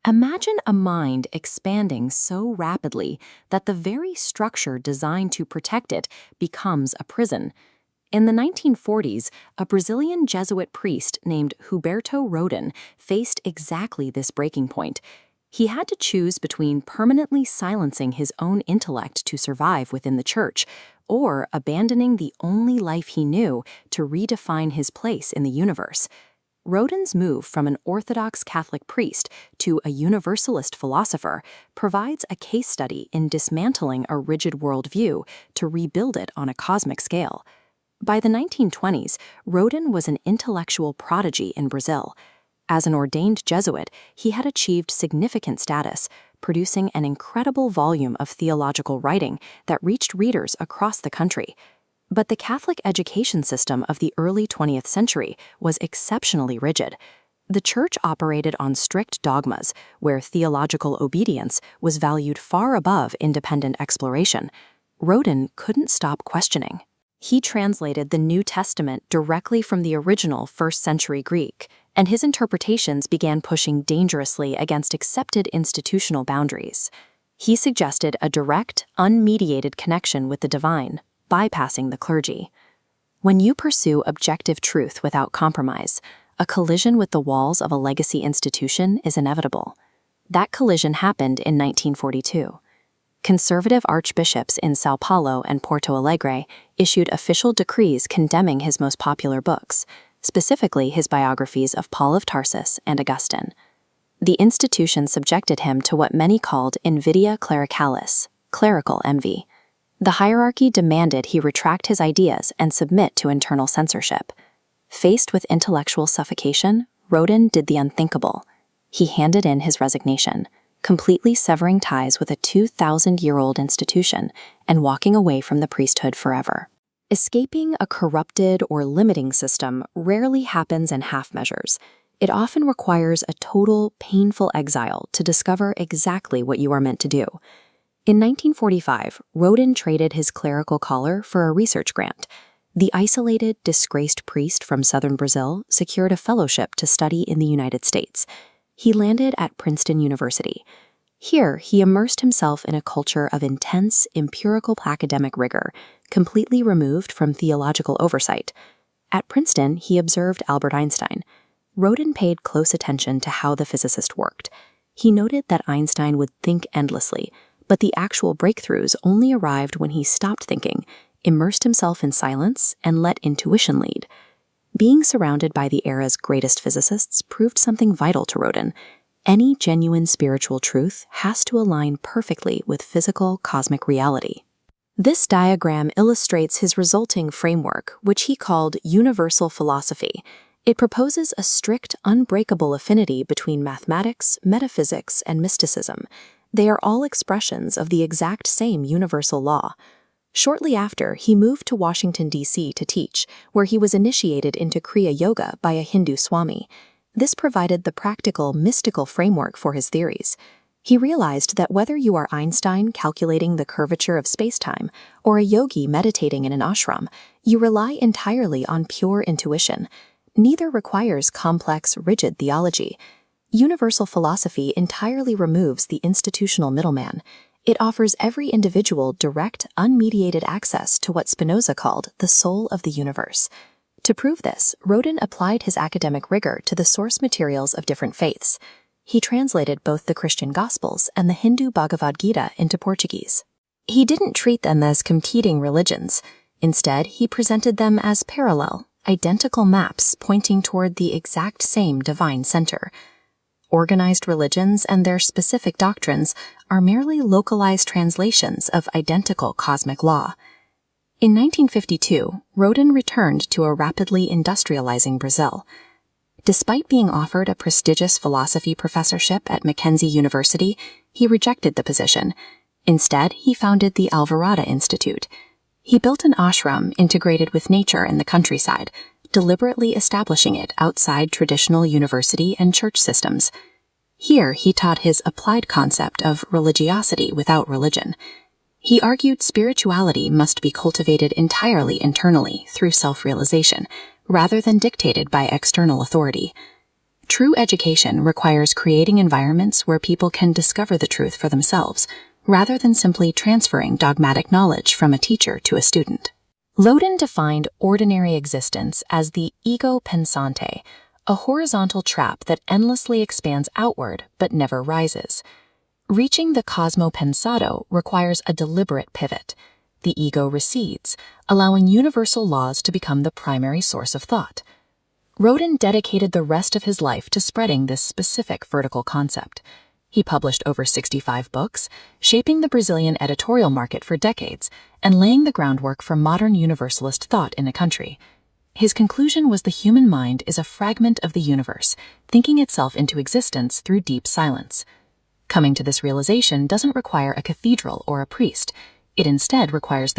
Imagine a mind expanding so rapidly that the very structure designed to protect it becomes a prison. In the 1940s, a Brazilian Jesuit priest named Hubberto Rohden faced exactly this breaking point. He had to choose between permanently silencing his own intellect to survive within the church or abandoning the only life he knew to redefine his place in the universe. Rohden's move from an Orthodox Catholic priest to a Universalist philosopher provides a case study in dismantling a rigid worldview to rebuild it on a cosmic scale. By the 1920s, Rohden was an intellectual prodigy in Brazil. As an ordained Jesuit, he had achieved significant status, producing an incredible volume of theological writing that reached readers across the country. But the Catholic education system of the early 20th century was exceptionally rigid. The Church operated on strict dogmas, where theological obedience was valued far above independent exploration. Rohden couldn't stop questioning. He translated the New Testament directly from the original first-century Greek, and his interpretations began pushing dangerously against accepted institutional boundaries. He suggested a direct, unmediated connection with the divine, bypassing the clergy. When you pursue objective truth without compromise, a collision with the walls of a legacy institution is inevitable. That collision happened in 1942. Conservative archbishops in São Paulo and Porto Alegre issued official decrees condemning his most popular books, specifically his biographies of Paul of Tarsus and Augustine. The institution subjected him to what many called invidia clericalis, clerical envy. The hierarchy demanded he retract his ideas and submit to internal censorship. Faced with intellectual suffocation, Rohden did the unthinkable. He handed in his resignation, completely severing ties with a 2,000-year-old institution and walking away from the priesthood forever. Escaping a corrupted or limiting system rarely happens in half measures. It often requires a total, painful exile to discover exactly what you are meant to do. In 1945, Rohden traded his clerical collar for a research grant. The isolated, disgraced priest from southern Brazil secured a fellowship to study in the United States. He landed at Princeton University. Here, he immersed himself in a culture of intense, empirical academic rigor, completely removed from theological oversight. At Princeton, he observed Albert Einstein. Rohden paid close attention to how the physicist worked. He noted that Einstein would think endlessly, but the actual breakthroughs only arrived when he stopped thinking, immersed himself in silence, and let intuition lead. Being surrounded by the era's greatest physicists proved something vital to Rohden. Any genuine spiritual truth has to align perfectly with physical cosmic reality. This diagram illustrates his resulting framework, which he called universal philosophy. It proposes a strict, unbreakable affinity between mathematics, metaphysics, and mysticism. They are all expressions of the exact same universal law. Shortly after, he moved to Washington, D.C. to teach, where he was initiated into Kriya Yoga by a Hindu Swami. This provided the practical, mystical framework for his theories. He realized that whether you are Einstein calculating the curvature of space-time or a yogi meditating in an ashram, you rely entirely on pure intuition. Neither requires complex, rigid theology. Universal philosophy entirely removes the institutional middleman. It offers every individual direct, unmediated access to what Spinoza called the soul of the universe. To prove this, Rohden applied his academic rigor to the source materials of different faiths. He translated both the Christian Gospels and the Hindu Bhagavad Gita into Portuguese. He didn't treat them as competing religions. Instead, he presented them as parallel, identical maps pointing toward the exact same divine center. Organized religions and their specific doctrines are merely localized translations of identical cosmic law. In 1952, Rohden returned to a rapidly industrializing Brazil. Despite being offered a prestigious philosophy professorship at Mackenzie University, he rejected the position. Instead, he founded the Alvorada Institute. He built an ashram integrated with nature in the countryside, deliberately establishing it outside traditional university and church systems. Here, he taught his applied concept of religiosity without religion. He argued spirituality must be cultivated entirely internally through self-realization, rather than dictated by external authority. True education requires creating environments where people can discover the truth for themselves, rather than simply transferring dogmatic knowledge from a teacher to a student. Rohden defined ordinary existence as the ego pensante, a horizontal trap that endlessly expands outward but never rises. Reaching the cosmo pensado requires a deliberate pivot. The ego recedes, allowing universal laws to become the primary source of thought. Rohden dedicated the rest of his life to spreading this specific vertical concept. He published over 65 books, shaping the Brazilian editorial market for decades and laying the groundwork for modern universalist thought in a country. His conclusion was the human mind is a fragment of the universe, thinking itself into existence through deep silence. Coming to this realization doesn't require a cathedral or a priest. It instead requires the